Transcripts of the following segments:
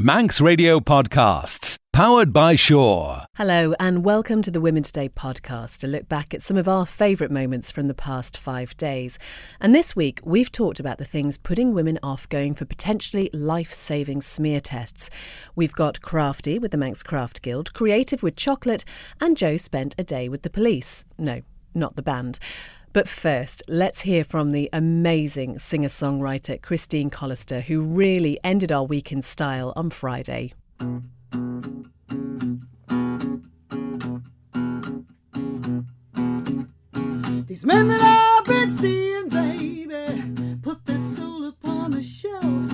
Manx Radio Podcasts, powered by Shaw. Hello and welcome to the Women's Day podcast, a look back at some of our favourite moments from the past 5 days. And this week we've talked about the things putting women off going for potentially life-saving smear tests. We've got Crafty with the Manx Craft Guild, Creative with chocolate, and Joe spent a day with the police. No, not the band. But first, let's hear from the amazing singer-songwriter Christine Collister, who really ended our week in style on Friday. These men that I've been seeing, baby, put their soul upon the shelf.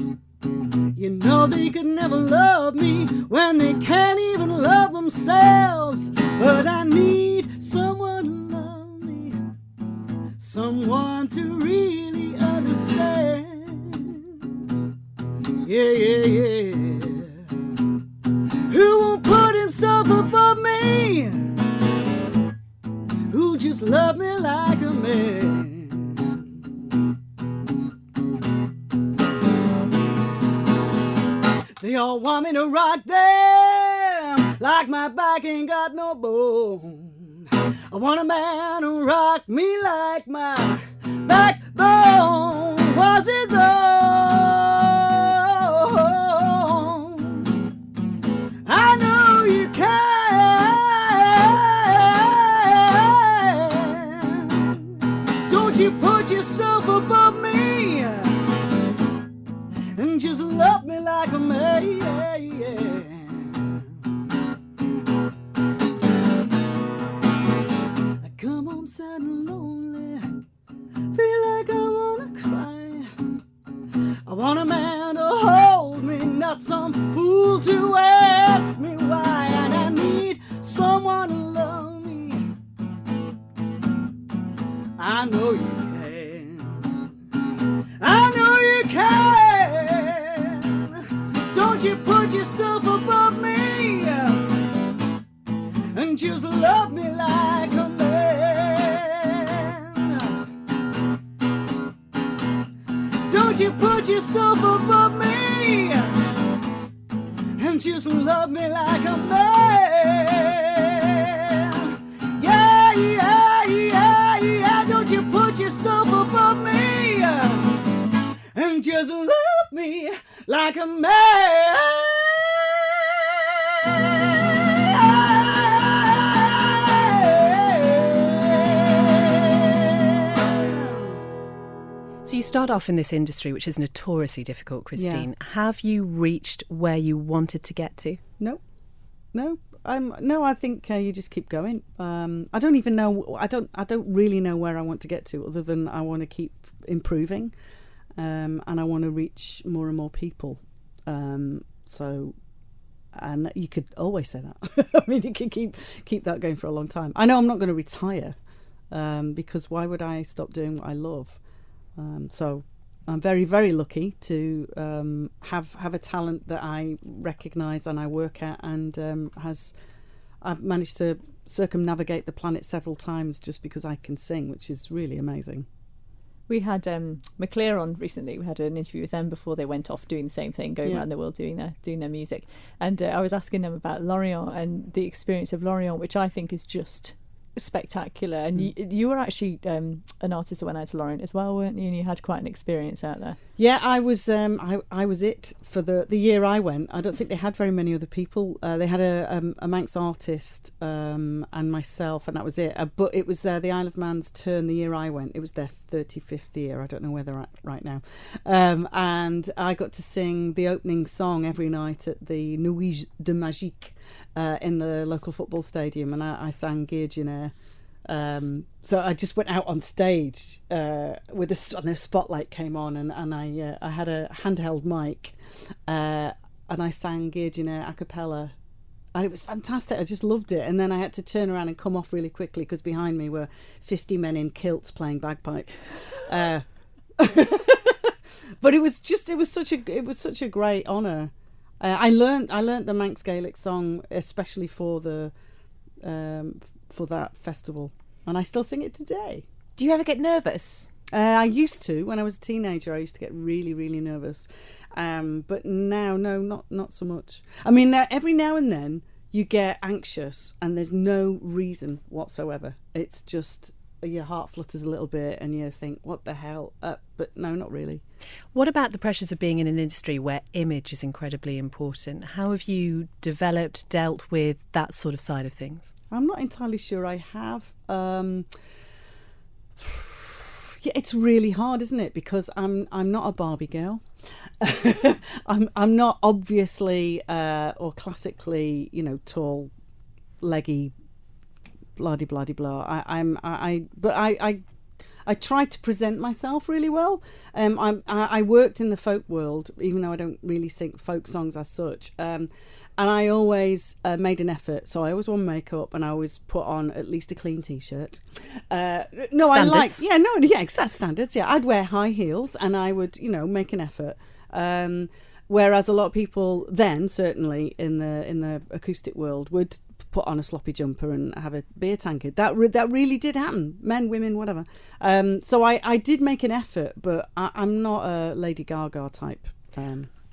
You know they could never love me when they can't even love themselves. But I need someone to love me, someone to really understand. Yeah, yeah, yeah. Who won't put himself above me? Who just love me like a man? They all want me to rock them like my back ain't got no bone. I want a man who rock me like my backbone was his own. I know you can. Don't you put yourself above me and just love me like a man. I come home sad and lonely, feel like I wanna cry. I want a man to hold me, not some fool to ask me why. And I need someone to love me. I know you can. I know you can. Don't you put yourself above me and just love me like a man. Don't you put yourself above me and just love me like a man. Yeah, yeah, yeah, yeah. Don't you put yourself above me and just love me like a man. So you start off in this industry, which is notoriously difficult, Christine. Yeah. Have you reached where you wanted to get to? No. I think you just keep going. I don't even know. I don't really know where I want to get to, other than I want to keep improving, and I want to reach more and more people. And you could always say that. I mean, you could keep that going for a long time. I know I'm not going to retire, because why would I stop doing what I love? So I'm very, very lucky to have a talent that I recognise and I work at, and I've managed to circumnavigate the planet several times just because I can sing, which is really amazing. We had McClear on recently. We had an interview with them before they went off doing the same thing, going around the world doing their music. And I was asking them about Lorient and the experience of Lorient, which I think is just spectacular. And you were actually an artist that went out to Lorient as well, weren't you? And you had quite an experience out there. Yeah, I was it for the year I went. I don't think they had very many other people. They had a Manx artist and myself, and that was it. But it was the Isle of Man's turn the year I went. It was their 35th year. I don't know where they're at right now. And I got to sing the opening song every night at the Nuit de Magique in the local football stadium, and I sang Geirginair. So I just went out on stage with the spotlight came on, and I had a handheld mic, and I sang Geirginair a cappella, and it was fantastic. I just loved it. And then I had to turn around and come off really quickly because behind me were 50 men in kilts playing bagpipes. But it was such a great honour. I learnt the Manx Gaelic song especially for that festival, and I still sing it today. Do you ever get nervous? I used to. When I was a teenager, I used to get really, really nervous. But now, no, not so much. I mean, every now and then you get anxious and there's no reason whatsoever. It's just your heart flutters a little bit and you think, what the hell? But no, not really. What about the pressures of being in an industry where image is incredibly important? How have you dealt with that sort of side of things? I'm not entirely sure I have. Yeah, it's really hard, isn't it? Because I'm not a Barbie girl. I'm not obviously or classically, tall, leggy, blah de blah de blah. But I try to present myself really well. I worked in the folk world, even though I don't really sing folk songs as such. And I always made an effort. So I always wore makeup and I always put on at least a clean T-shirt. Standards. That's standards. Yeah, I'd wear high heels and I would, make an effort. Whereas a lot of people then, certainly in the acoustic world, would put on a sloppy jumper and have a beer tankard. That really did happen. Men, women, whatever. So I did make an effort, but I'm not a Lady Gaga type.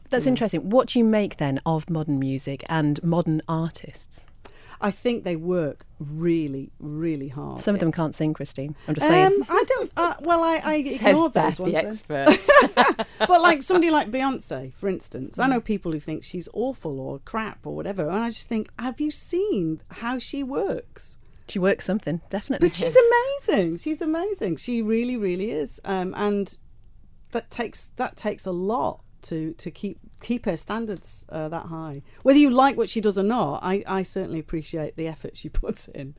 That's interesting. What do you make then of modern music and modern artists? I think they work really, really hard. Some of them can't sing, Christine. I'm just saying. I don't. I ignore those ones. The expert. But like somebody like Beyonce, for instance, I know people who think she's awful or crap or whatever, and I just think, have you seen how she works? She works something, definitely. But she's amazing. She's amazing. She really, really is. And that takes a lot to keep her standards that high. Whether you like what she does or not, I certainly appreciate the effort she puts in.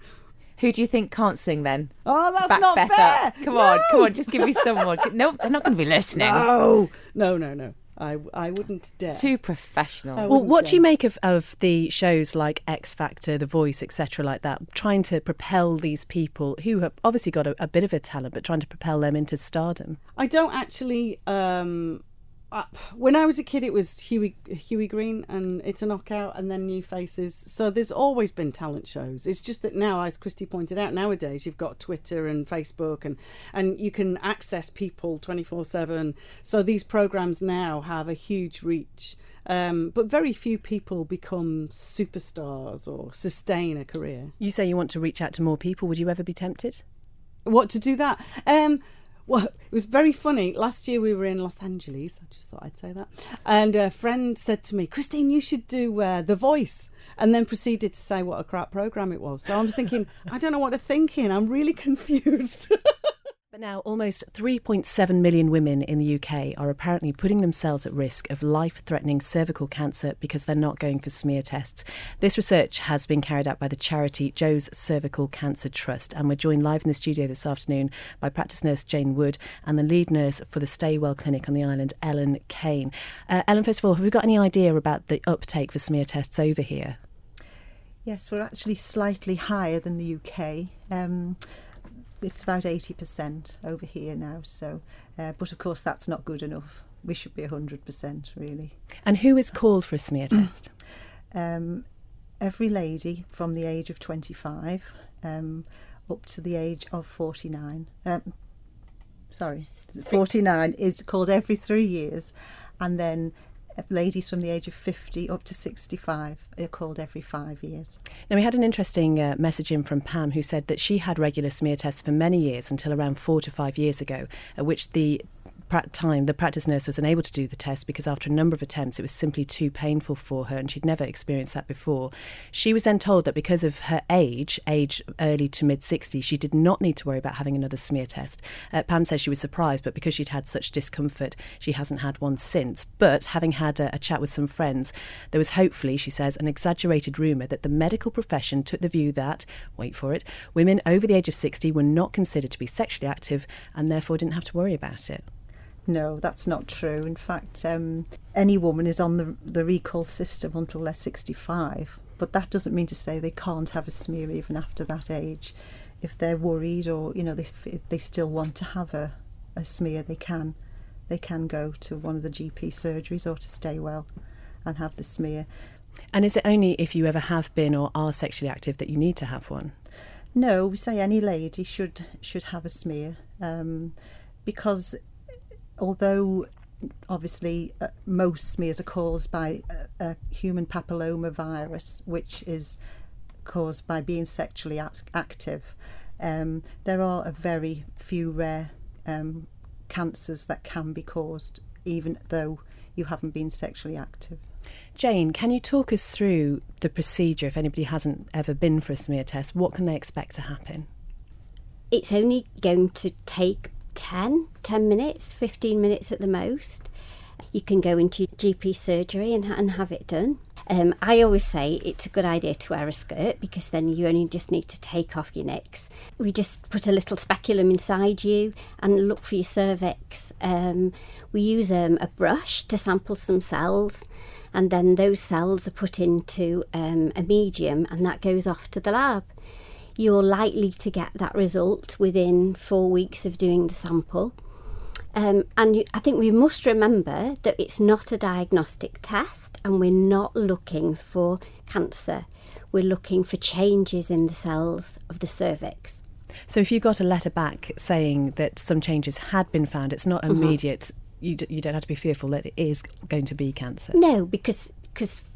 Who do you think can't sing then? Oh, that's not Beth fair. Up. Come on, just give me someone. No, they're not going to be listening. No. I wouldn't dare. Too professional. Well, what do you make of the shows like X Factor, The Voice, etc., like that, trying to propel these people who have obviously got a bit of a talent, but trying to propel them into stardom? I don't actually. When I was a kid, it was Huey Green and It's a Knockout, and then New Faces. So there's always been talent shows. It's just that now, as Christy pointed out, nowadays you've got Twitter and Facebook, and you can access people 24/7. So these programs now have a huge reach. But very few people become superstars or sustain a career. You say you want to reach out to more people. Would you ever be tempted? What to do that? Well, it was very funny. Last year we were in Los Angeles. I just thought I'd say that. And a friend said to me, Christine, you should do The Voice. And then proceeded to say what a crap programme it was. So I was thinking, I don't know what to think in. I'm really confused. But now almost 3.7 million women in the UK are apparently putting themselves at risk of life-threatening cervical cancer because they're not going for smear tests. This research has been carried out by the charity Joe's Cervical Cancer Trust, and we're joined live in the studio this afternoon by practice nurse Jane Wood and the lead nurse for the Stay Well Clinic on the island, Ellen Kane. Ellen, first of all, have we got any idea about the uptake for smear tests over here? Yes, we're actually slightly higher than the UK. It's about 80% over here now. So, but of course, that's not good enough. We should be 100%, really. And who is called for a smear test? Every lady from the age of 25 up to the age of 49. 49 is called every 3 years, and then ladies from the age of 50 up to 65 are called every 5 years. Now, we had an interesting message in from Pam, who said that she had regular smear tests for many years until around 4 to 5 years ago, at which the practice nurse was unable to do the test because after a number of attempts it was simply too painful for her, and she'd never experienced that before. She was then told that because of her age early to mid-60s, she did not need to worry about having another smear test. Pam says she was surprised, but because she'd had such discomfort, she hasn't had one since. But having had a chat with some friends, there was hopefully, she says, an exaggerated rumour that the medical profession took the view that, wait for it, women over the age of 60 were not considered to be sexually active and therefore didn't have to worry about it. No, that's not true. In fact, any woman is on the recall system until they're 65, but that doesn't mean to say they can't have a smear even after that age. If they're worried or, they still want to have a smear, they can go to one of the GP surgeries or to Stay Well and have the smear. And is it only if you ever have been or are sexually active that you need to have one? No, we say any lady should have a smear because although obviously most smears are caused by a human papilloma virus, which is caused by being sexually active. There are a very few rare cancers that can be caused even though you haven't been sexually active. Jane, can you talk us through the procedure if anybody hasn't ever been for a smear test? What can they expect to happen? It's only going to take 10 minutes, 15 minutes at the most. You can go into your GP surgery and have it done. I always say it's a good idea to wear a skirt because then you only just need to take off your nicks. We just put a little speculum inside you and look for your cervix. We use a brush to sample some cells, and then those cells are put into a medium and that goes off to the lab. You're likely to get that result within 4 weeks of doing the sample. I think we must remember that it's not a diagnostic test and we're not looking for cancer. We're looking for changes in the cells of the cervix. So if you got a letter back saying that some changes had been found, it's not immediate. You don't have to be fearful that it is going to be cancer. No, because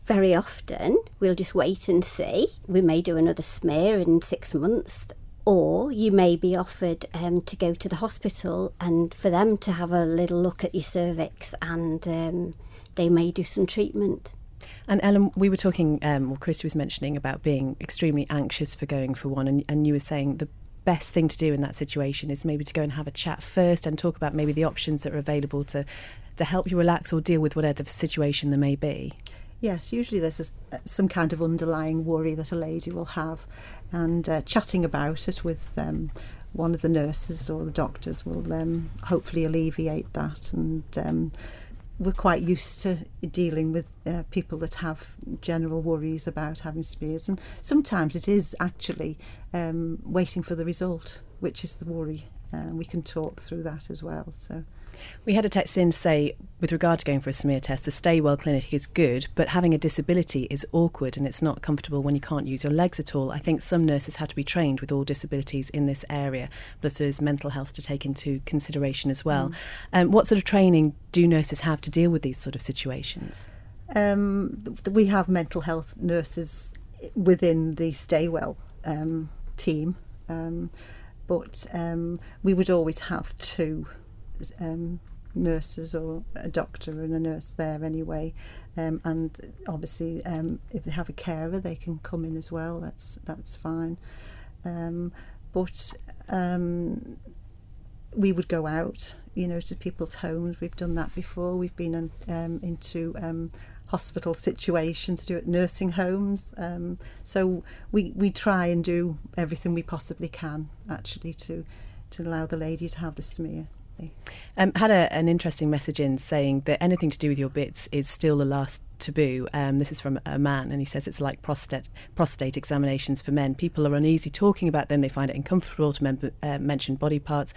very often we'll just wait and see. We may do another smear in 6 months, or you may be offered to go to the hospital and for them to have a little look at your cervix, and they may do some treatment. And Ellen, we were talking, Christy was mentioning about being extremely anxious for going for one, and you were saying the best thing to do in that situation is maybe to go and have a chat first and talk about maybe the options that are available to help you relax or deal with whatever situation there may be. Yes, usually there's some kind of underlying worry that a lady will have, and chatting about it with one of the nurses or the doctors will hopefully alleviate that. And we're quite used to dealing with people that have general worries about having smears, and sometimes it is actually waiting for the result, which is the worry. We can talk through that as well. So. We had a text in to say, with regard to going for a smear test, the Stay Well clinic is good, but having a disability is awkward and it's not comfortable when you can't use your legs at all. I think some nurses have to be trained with all disabilities in this area, plus there's mental health to take into consideration as well. What sort of training do nurses have to deal with these sort of situations? We have mental health nurses within the Stay Well team, but we would always have two nurses or a doctor and a nurse there anyway, and obviously if they have a carer they can come in as well. That's fine, but we would go out, to people's homes. We've done that before. We've been into hospital situations, do it nursing homes, so we try and do everything we possibly can actually to allow the lady to have the smear. Had an interesting message in saying that anything to do with your bits is still the last taboo. This is from a man, and he says it's like prostate examinations for men. People are uneasy talking about them. They find it uncomfortable to mention body parts,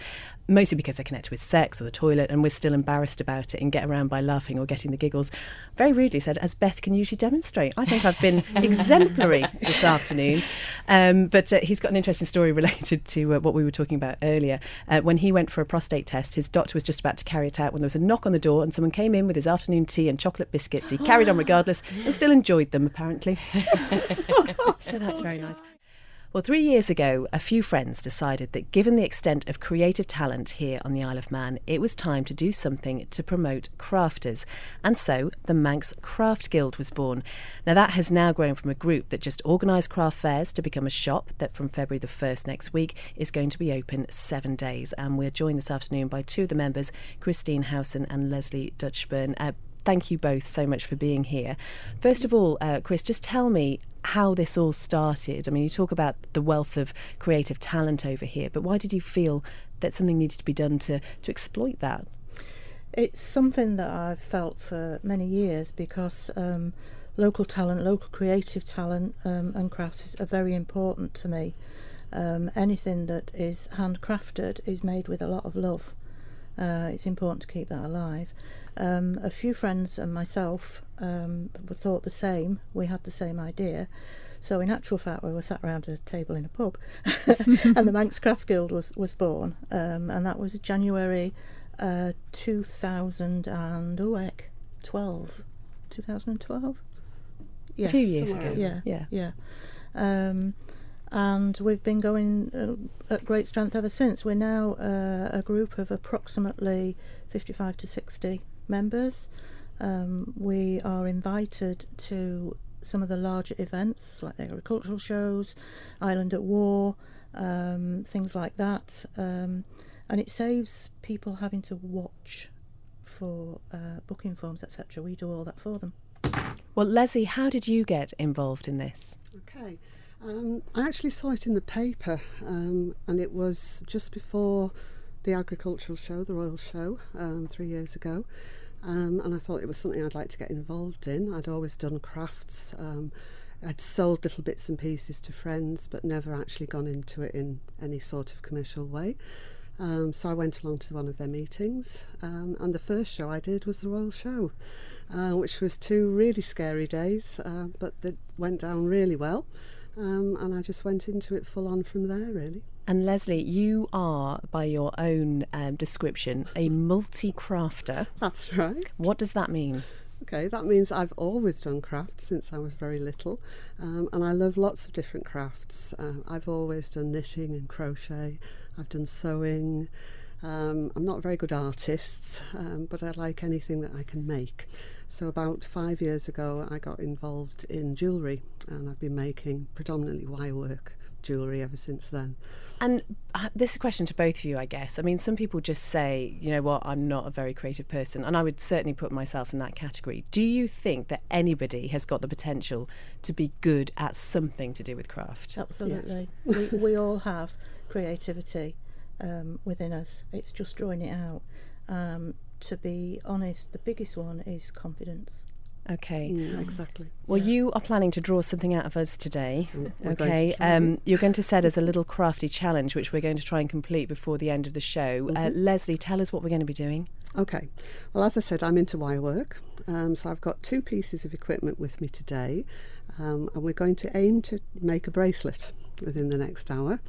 mostly because they're connected with sex or the toilet, and we're still embarrassed about it and get around by laughing or getting the giggles. Very rudely said, as Beth can usually demonstrate. I think I've been exemplary this afternoon. But he's got an interesting story related to what we were talking about earlier. When he went for a prostate test, his doctor was just about to carry it out when there was a knock on the door and someone came in with his afternoon tea and chocolate biscuits. He carried on regardless and still enjoyed them, apparently. So that's very nice. Well, 3 years ago, a few friends decided that given the extent of creative talent here on the Isle of Man, it was time to do something to promote crafters. And so the Manx Craft Guild was born. Now, that has now grown from a group that just organised craft fairs to become a shop that from February the 1st next week is going to be open 7 days. And we're joined this afternoon by two of the members, Christine Howson and Leslie Dutchburn. Thank you both so much for being here. First of all, Chris, just tell me how this all started. I mean, you talk about the wealth of creative talent over here, but why did you feel that something needed to be done to exploit that? It's something that I've felt for many years because local talent, local creative talent and crafts are very important to me. Anything that is handcrafted is made with a lot of love. It's important to keep that alive. A few friends and myself thought the same. We had the same idea. So in actual fact, we were sat around a table in a pub and the Manx Craft Guild was born. And that was January 2012. 2012? Yes. A few years ago. Yeah. And we've been going at great strength ever since. We're now a group of approximately 55 to 60 members. We are invited to some of the larger events like the agricultural shows, Island at War, things like that. And it saves people having to watch for booking forms, etc. We do all that for them. Well, Leslie, how did you get involved in this? Okay. I actually saw it in the paper, and it was just before the agricultural show, the Royal Show, 3 years ago. And I thought it was something I'd like to get involved in. I'd always done crafts. I'd sold little bits and pieces to friends, but never actually gone into it in any sort of commercial way. So I went along to one of their meetings, and the first show I did was the Royal Show, which was 2 really scary days, but they went down really well. And I just went into it full on from there, really. And Leslie, you are, by your own description, a multi-crafter. That's right. What does that mean? Okay, that means I've always done crafts since I was very little, and I love lots of different crafts. I've always done knitting and crochet. I've done sewing. I'm not a very good artist, but I like anything that I can make. So about 5 years ago I got involved in jewellery, and I've been making predominantly wirework jewellery ever since then. And this is a question to both of you, I guess. I mean, some people just say, you know what, I'm not a very creative person, and I would certainly put myself in that category. Do you think that anybody has got the potential to be good at something to do with craft? Absolutely. Yes. we all have creativity within us. It's just drawing it out. To be honest, the biggest one is confidence. Okay. Exactly. Well, you are planning to draw something out of us today. We're Okay. going to You're going to set us a little crafty challenge, which we're going to try and complete before the end of the show. Leslie, tell us what we're going to be doing. Okay. Well, as I said, I'm into wirework. So I've got 2 pieces of equipment with me today. And we're going to aim to make a bracelet within the next hour.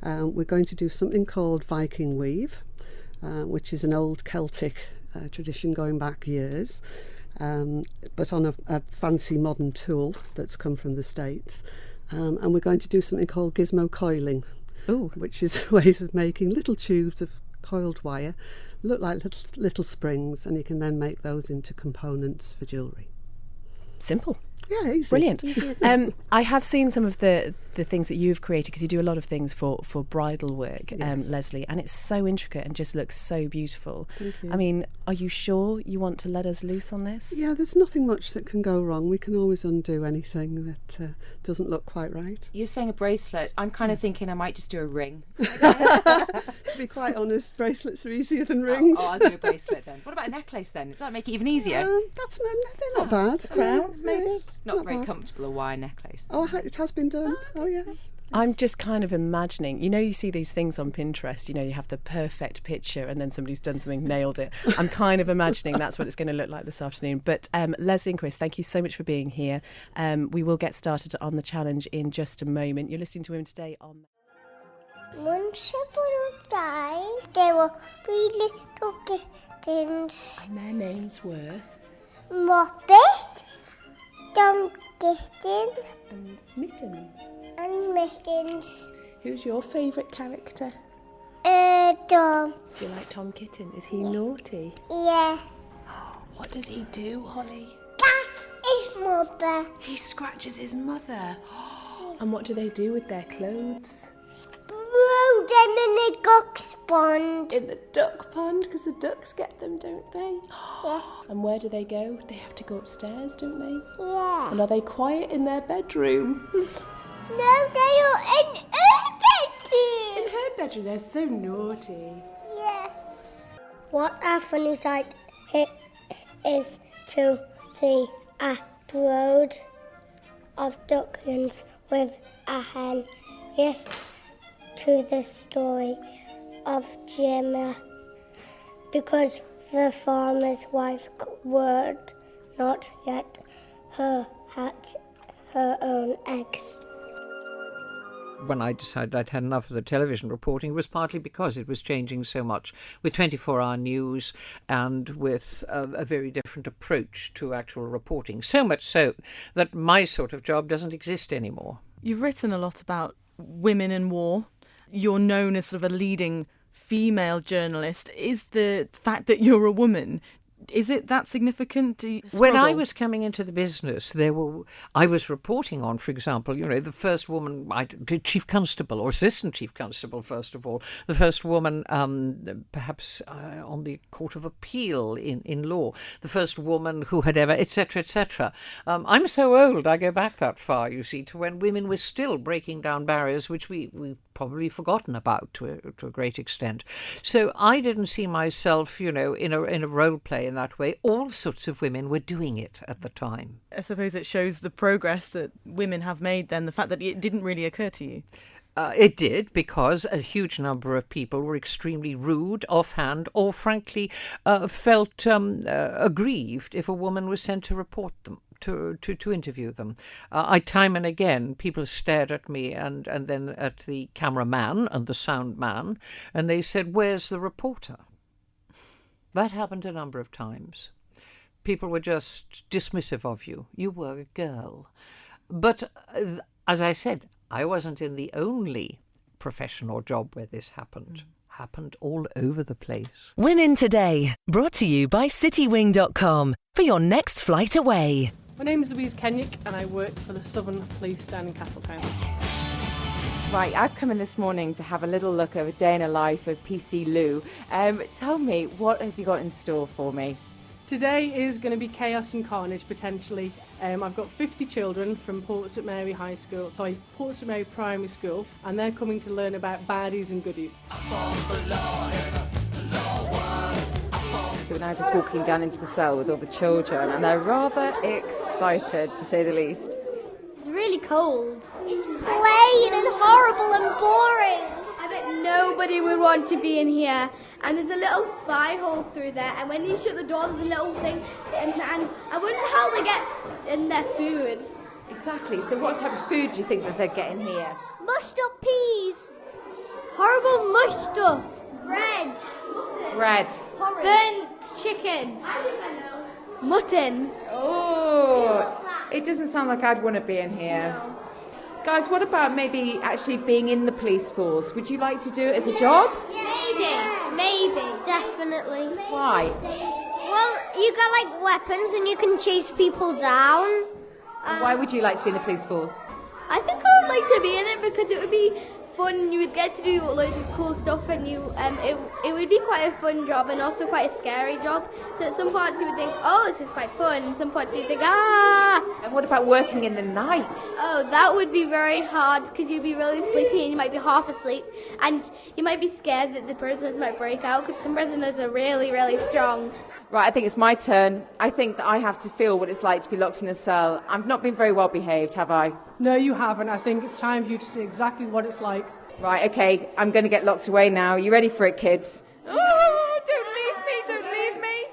We're going to do something called Viking weave, which is an old Celtic tradition going back years. But on a fancy modern tool that's come from the States. And we're going to do something called gizmo coiling, which is ways of making little tubes of coiled wire, look like little springs, and you can then make those into components for jewellery. Simple. Yeah, easy. Brilliant. I have seen some of the things that you've created, because you do a lot of things for bridal work, Yes. Leslie, and it's so intricate and just looks so beautiful. Thank you. I mean, are you sure you want to let us loose on this? Yeah, there's nothing much that can go wrong. We can always undo anything that doesn't look quite right. You're saying a bracelet. I'm kind of thinking I might just do a ring. To be quite honest, bracelets are easier than rings. Oh, I'll do a bracelet then. What about a necklace then? Does that make it even easier? They're not bad. Crown, maybe? Not not very bad. comfortable, a wire necklace. Oh, it has been done. Oh, yes. I'm just kind of imagining, you know, you see these things on Pinterest, you know, you have the perfect picture and then somebody's done something, nailed it. I'm kind of imagining that's what it's going to look like this afternoon. But Leslie and Chris, thank you so much for being here. We will get started on the challenge in just a moment. You're listening to Women Today on... Once upon a time, there were 3 little kittens. And their names were... Moppet, Tom Kitten, And Mittens. and Mittens. Who's your favourite character? Tom. Do you like Tom Kitten? Is he naughty? Yeah. What does he do, Holly? That is Mother. He scratches his mother. And what do they do with their clothes? Throw them in the duck's pond. In the duck pond, because the ducks get them, don't they? Yeah. And where do they go? They have to go upstairs, don't they? Yeah. And are they quiet in their bedroom? No, they are in her bedroom. In her bedroom, they're so naughty. Yeah. What a funny sight it is to see a brood of ducklings with a hen. Yes, to the story of Gemma, because the farmer's wife would not yet her hatch her own eggs. when I decided I'd had enough of the television reporting, it was partly because it was changing so much with 24-hour news and with a very different approach to actual reporting. So much so that my sort of job doesn't exist anymore. You've written a lot about women in war. You're known as sort of a leading female journalist. Is the fact that you're a woman, is it that significant? When I was coming into the business, I was reporting on, for example, the first woman, chief constable or assistant chief constable, first of all, the first woman perhaps on the Court of Appeal in law, the first woman who had ever, etc., etc. I'm so old, I go back that far, you see, to when women were still breaking down barriers, which we've probably forgotten about to a great extent. So I didn't see myself, in a role play in that way. All sorts of women were doing it at the time. I suppose it shows the progress that women have made then, the fact that it didn't really occur to you. It did, because a huge number of people were extremely rude, offhand, or frankly felt aggrieved if a woman was sent to report them. To interview them. Time and again, people stared at me and then at the cameraman and the sound man, and they said, "Where's the reporter?" That happened a number of times. People were just dismissive of you. You were a girl. But as I said, I wasn't in the only profession or job where this happened. Happened all over the place. Women Today, brought to you by citywing.com for your next flight away. My name's Louise Kenyick and I work for the Southern Police down in Castletown. Right, I've come in this morning to have a little look over a day in the life of PC Lou. Tell me, what have you got in store for me? Today is going to be chaos and carnage, potentially. I've got 50 children from Portsmouth Mary Portsmouth Mary Primary School, and they're coming to learn about baddies and goodies. So we're now just walking down into the cell with all the children, and they're rather excited, to say the least. It's really cold. It's plain and horrible and boring. I bet nobody would want to be in here. And there's a little spy hole through there, and when you shut the door, there's a little thing, and I wonder how they get in their food. Exactly. So what type of food do you think that they're getting here? Mushed up peas. Horrible mush stuff. Bread. Bread. Burnt chicken. I think I know. Mutton. Oh, it doesn't sound like I'd want to be in here. No. Guys, what about maybe actually being in the police force? Would you like to do it as a job? Maybe, definitely. Why? Well, you got like weapons and you can chase people down. Why would you like to be in the police force? I think I would like to be in it because it would be fun. You would get to do loads of cool stuff, and it would be quite a fun job and also quite a scary job. So at some parts you would think, oh, this is quite fun, and some parts you think, ah. And what about working in the night? Oh, that would be very hard because you'd be really sleepy and you might be half asleep, and you might be scared that the prisoners might break out because some prisoners are really, really strong. Right, I think it's my turn. I think that I have to feel what it's like to be locked in a cell. I've not been very well behaved, have I? No, you haven't. I think it's time for you to see exactly what it's like. Right, okay, I'm going to get locked away now. You ready for it, kids? Oh, don't leave me.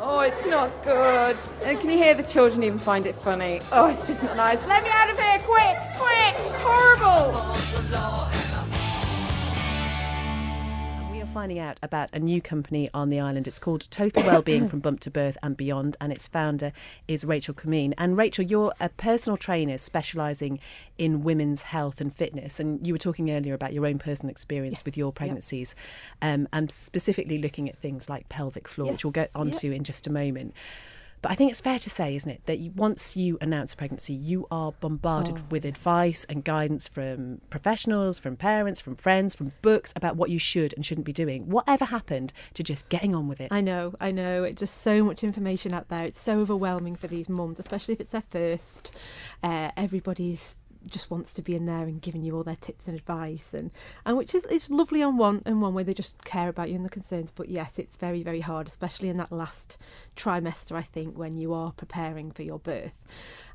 Oh, it's not good. Can you hear the children even find it funny? Oh, it's just not nice. Let me out of here, quick, horrible. Finding out about a new company on the island. It's called Total Wellbeing from Bump to Birth and Beyond, and its founder is Rachel Comine. And Rachel, you're a personal trainer specialising in women's health and fitness, and you were talking earlier about your own personal experience with your pregnancies, and specifically looking at things like pelvic floor, which we'll get onto in just a moment. But I think it's fair to say, isn't it, that once you announce a pregnancy, you are bombarded with advice and guidance from professionals, from parents, from friends, from books about what you should and shouldn't be doing. Whatever happened to just getting on with it? I know. It's just so much information out there. It's so overwhelming for these mums, especially if it's their first. Everybody's just wants to be in there and giving you all their tips and advice, and which is it's lovely on one way. They just care about you and the concerns. But yes, it's very, very hard, especially in that last trimester, I think, when you are preparing for your birth,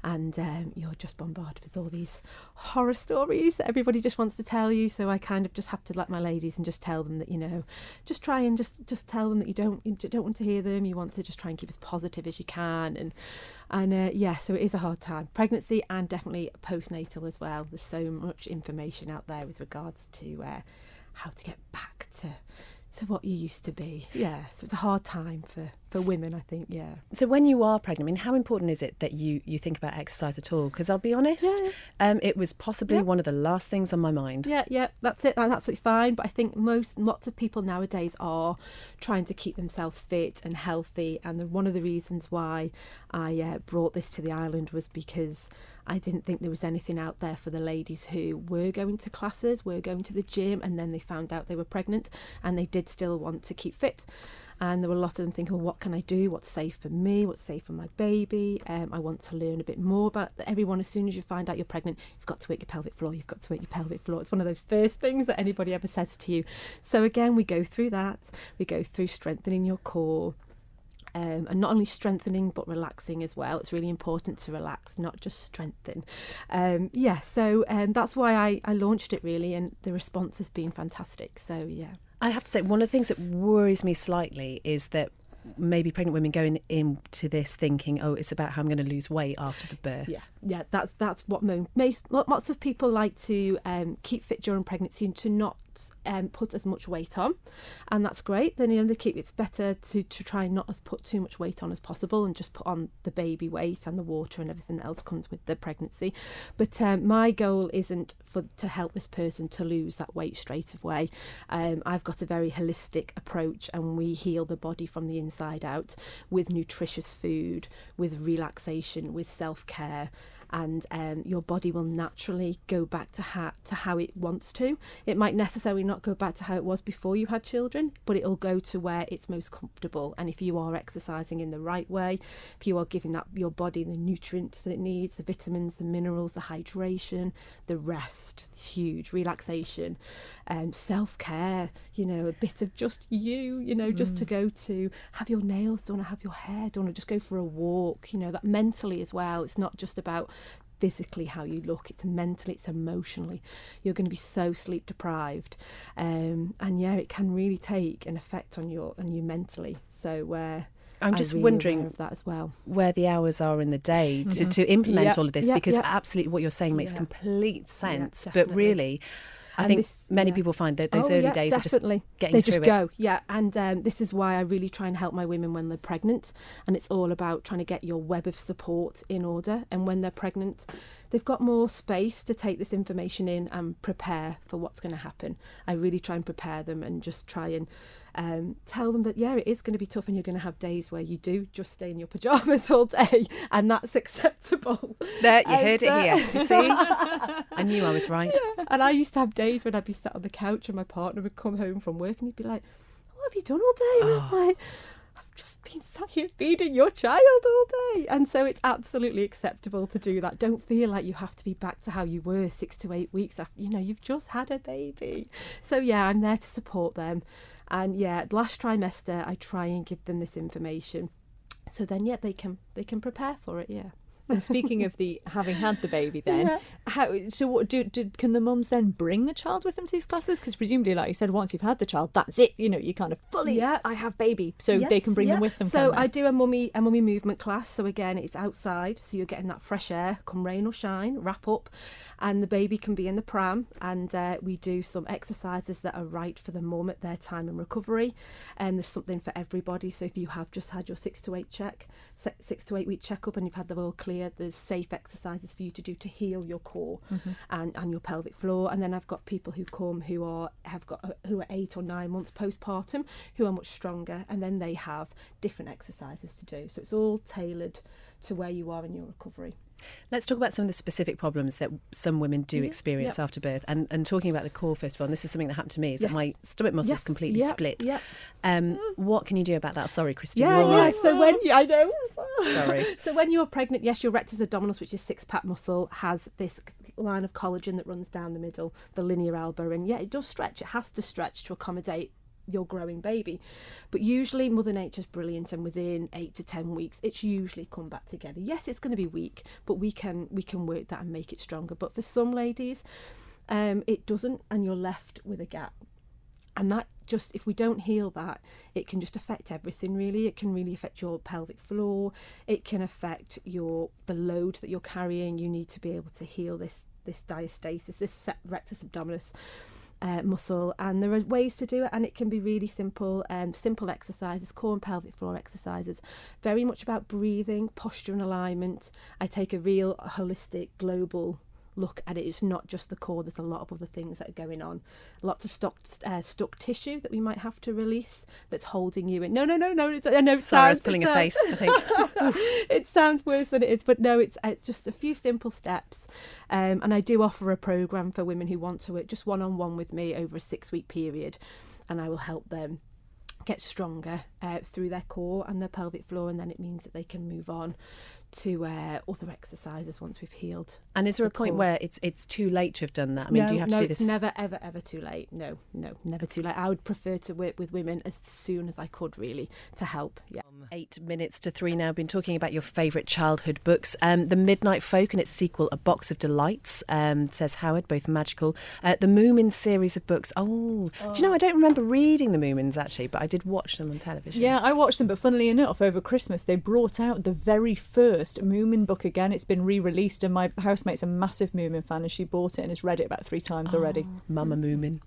and you're just bombarded with all these horror stories that everybody just wants to tell you. So I kind of just have to let my ladies and just tell them that, you know, just try and just tell them that you don't want to hear them. You want to just try and keep as positive as you can, and yeah, so it is a hard time, pregnancy and definitely postnatal as well. There's so much information out there with regards to how to get back to what you used to be. Yeah, so it's a hard time for women, I think, yeah. So when you are pregnant, I mean, how important is it that you think about exercise at all? Because I'll be honest, it was possibly one of the last things on my mind. Yeah, that's it. That's absolutely fine. But I think lots of people nowadays are trying to keep themselves fit and healthy. And one of the reasons why I brought this to the island was because I didn't think there was anything out there for the ladies who were going to classes, were going to the gym, and then they found out they were pregnant and they did still want to keep fit. And there were a lot of them thinking, well, what can I do? What's safe for me? What's safe for my baby? I want to learn a bit more about everyone. As soon as you find out you're pregnant, you've got to work your pelvic floor. You've got to work your pelvic floor. It's one of those first things that anybody ever says to you. So again, we go through that. We go through strengthening your core. And not only strengthening but relaxing as well. It's really important to relax, not just strengthen. So that's why I launched it, really, and the response has been fantastic. So yeah, I have to say, one of the things that worries me slightly is that maybe pregnant women going into this thinking, oh, it's about how I'm going to lose weight after the birth. Yeah, that's what lots of people like to keep fit during pregnancy and to not put as much weight on, and that's great. Then it's better to try not to put too much weight on as possible and just put on the baby weight and the water and everything else comes with the pregnancy. But my goal isn't to help this person to lose that weight straight away. I've got a very holistic approach, and we heal the body from the inside out with nutritious food, with relaxation, with self-care. And your body will naturally go back to how it wants to. It might necessarily not go back to how it was before you had children, but it'll go to where it's most comfortable. And if you are exercising in the right way, if you are giving your body the nutrients that it needs, the vitamins, the minerals, the hydration, the rest, huge relaxation, self-care, a bit of just just to go to have your nails done or have your hair done or just go for a walk, that mentally as well. It's not just about physically how you look, it's mentally, it's emotionally. You're going to be so sleep deprived, and it can really take an effect on you mentally. So I'm just really wondering aware of that as well, where the hours are in the day to implement all of this, because absolutely what you're saying makes complete sense. But really, I think many people find that those early days are just getting through it. Go. And this is why I really try and help my women when they're pregnant, and it's all about trying to get your web of support in order. And when they're pregnant, they've got more space to take this information in and prepare for what's going to happen. I really try and prepare them and just try and tell them that it is going to be tough, and you're going to have days where you do just stay in your pajamas all day, and that's acceptable. There, you heard it here. You see, I knew I was right. And I used to have days when I'd be sat on the couch and my partner would come home from work and he'd be like, "What have you done all day?" And I'm like, "I've just been sat here feeding your child all day." And so it's absolutely acceptable to do that. Don't feel like you have to be back to how you were 6 to 8 weeks after you've just had a baby. So I'm there to support them. And last trimester I try and give them this information, so then they can prepare for it. And speaking of having had the baby, then can the mums then bring the child with them to these classes? Because presumably, like you said, once you've had the child, that's it. You kind of fully I have baby, so they can bring them with them. So I do a mummy movement class. So again, it's outside, so you're getting that fresh air, come rain or shine, wrap up, and the baby can be in the pram. And we do some exercises that are right for the mum at their time in recovery. And there's something for everybody. So if you have just had your 6 to 8 week checkup and you've had the all clear, there's safe exercises for you to do to heal your core and your pelvic floor. And then I've got people who come who are 8 or 9 months postpartum, who are much stronger, and then they have different exercises to do. So it's all tailored to where you are in your recovery. Let's talk about some of the specific problems that some women do experience after birth. And talking about the core, first of all, and this is something that happened to me, is that my stomach muscles completely split. What can you do about that? Sorry, Christine. So when I know. Sorry. So when you're pregnant, your rectus abdominis, which is 6-pack muscle, has this line of collagen that runs down the middle, the linea alba, and yeah, it does stretch. It has to stretch to accommodate your growing baby. But usually Mother Nature's brilliant, and within 8 to 10 weeks it's usually come back together. Yes, it's going to be weak, but we can work that and make it stronger. But for some ladies it doesn't, and you're left with a gap. And that just, if we don't heal that, it can just affect everything really. It can really affect your pelvic floor. It can affect the load that you're carrying. You need to be able to heal this diastasis, this rectus abdominis muscle, and there are ways to do it, and it can be really simple. Simple exercises, core and pelvic floor exercises, very much about breathing, posture and alignment. I take a real holistic global look at it. It's not just the core, there's a lot of other things that are going on. Lots of stuck tissue that we might have to release that's holding you in. No, I know Sarah's pulling a face, I think. It sounds worse than it is, but no, it's just a few simple steps. And I do offer a programme for women who want to work just one-on-one with me over a 6-week period, and I will help them get stronger through their core and their pelvic floor, and then it means that they can move on to other exercises once we've healed. And is there a point where it's too late to have done that? I mean, do you have to do this? No, it's never, ever, ever too late. No, never too late. I would prefer to work with women as soon as I could, really, to help. Yeah. 8 minutes to 3 now. I've been talking about your favourite childhood books. The Midnight Folk and its sequel, A Box of Delights, says Howard, both magical. The Moomins series of books. Oh, do you know, I don't remember reading the Moomins, actually, but I did watch them on television. Yeah, I watched them, but funnily enough, over Christmas, they brought out the very first Moomin book again. It's been re-released, and my housemate's a massive Moomin fan, and she bought it and has read it about 3 times already. Mama Moomin.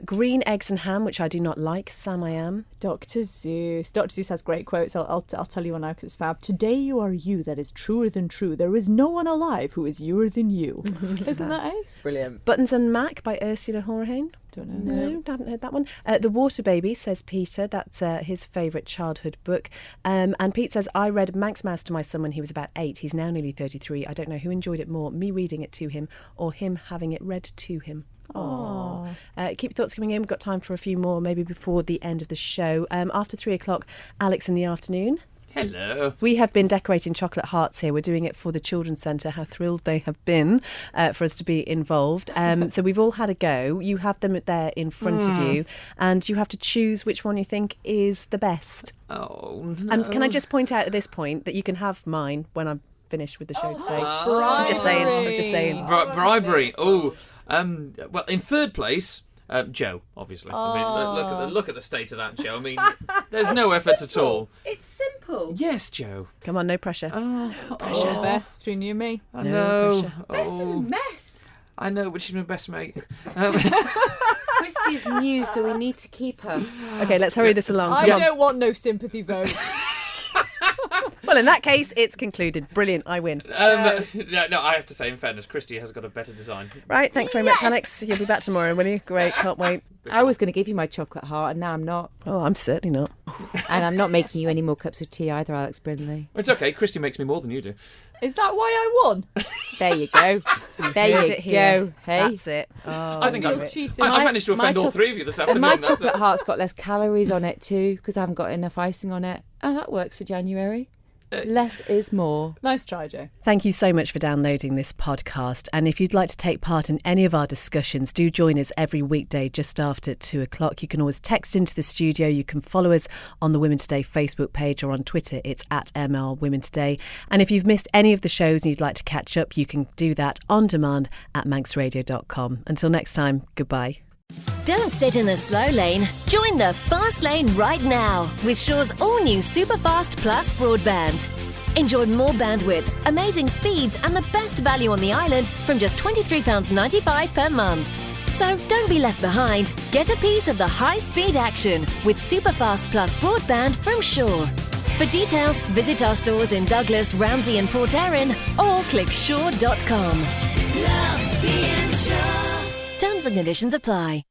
Green Eggs and Ham, which I do not like. Sam I Am. Dr. Seuss. Dr. Seuss has great quotes. I'll tell you one now because it's fab. Today you are you that is truer than true. There is no one alive who is youer than you. Isn't that ace? Brilliant. Buttons and Mac by Ursula Horehane. Don't know. No, haven't heard that one. The Water Baby, says Peter. That's his favourite childhood book. And Pete says, I read Manx Mouse to my son when he was about 8. He's now nearly 33. I don't know who enjoyed it more, me reading it to him or him having it read to him. Oh. Keep your thoughts coming in. We've got time for a few more, maybe before the end of the show. After 3 o'clock, Alex in the afternoon. Hello. We have been decorating chocolate hearts here. We're doing it for the Children's Centre. How thrilled they have been for us to be involved. So we've all had a go. You have them there in front of you, and you have to choose which one you think is the best. Oh, no. And can I just point out at this point that you can have mine when I'm finished with the show today. Bribery. I'm just saying. Bribery. Oh, well, in third place, Joe, obviously. I mean, look at the state of that, Joe. I mean, there's no effort at all. It's simple. Yes, Joe. Come on, no pressure. No pressure. Beth, between you and me. I No know. pressure. Beth is a mess. I know, but she's my best mate. Christy's new, so we need to keep her. Okay, let's hurry this along. I don't want no sympathy vote. Well, in that case, it's concluded. Brilliant, I win. No, I have to say, in fairness, Christy has got a better design. Right, thanks very much, Alex. You'll be back tomorrow, will you? Great, can't wait. I was going to give you my chocolate heart, and now I'm not. Oh, I'm certainly not. And I'm not making you any more cups of tea either, Alex Brindley. It's okay, Christy makes me more than you do. Is that why I won? There you go. There you go. Hey, that's it. Oh, I think I managed to offend all 3 of you this afternoon. My chocolate heart's got less calories on it too, because I haven't got enough icing on it. And that works for January. Less is more. Nice try, Joe. Thank you so much for downloading this podcast. And if you'd like to take part in any of our discussions, do join us every weekday just after 2 o'clock. You can always text into the studio. You can follow us on the Women Today Facebook page, or on Twitter. It's @ML Women Today. And if you've missed any of the shows and you'd like to catch up, you can do that on demand at manxradio.com. Until next time, goodbye. Don't sit in the slow lane. Join the fast lane right now with Shaw's all-new Superfast Plus broadband. Enjoy more bandwidth, amazing speeds and the best value on the island from just £23.95 per month. So don't be left behind. Get a piece of the high-speed action with Superfast Plus broadband from Shaw. For details, visit our stores in Douglas, Ramsey and Port Erin, or click shaw.com. Love being Shaw. Terms and conditions apply.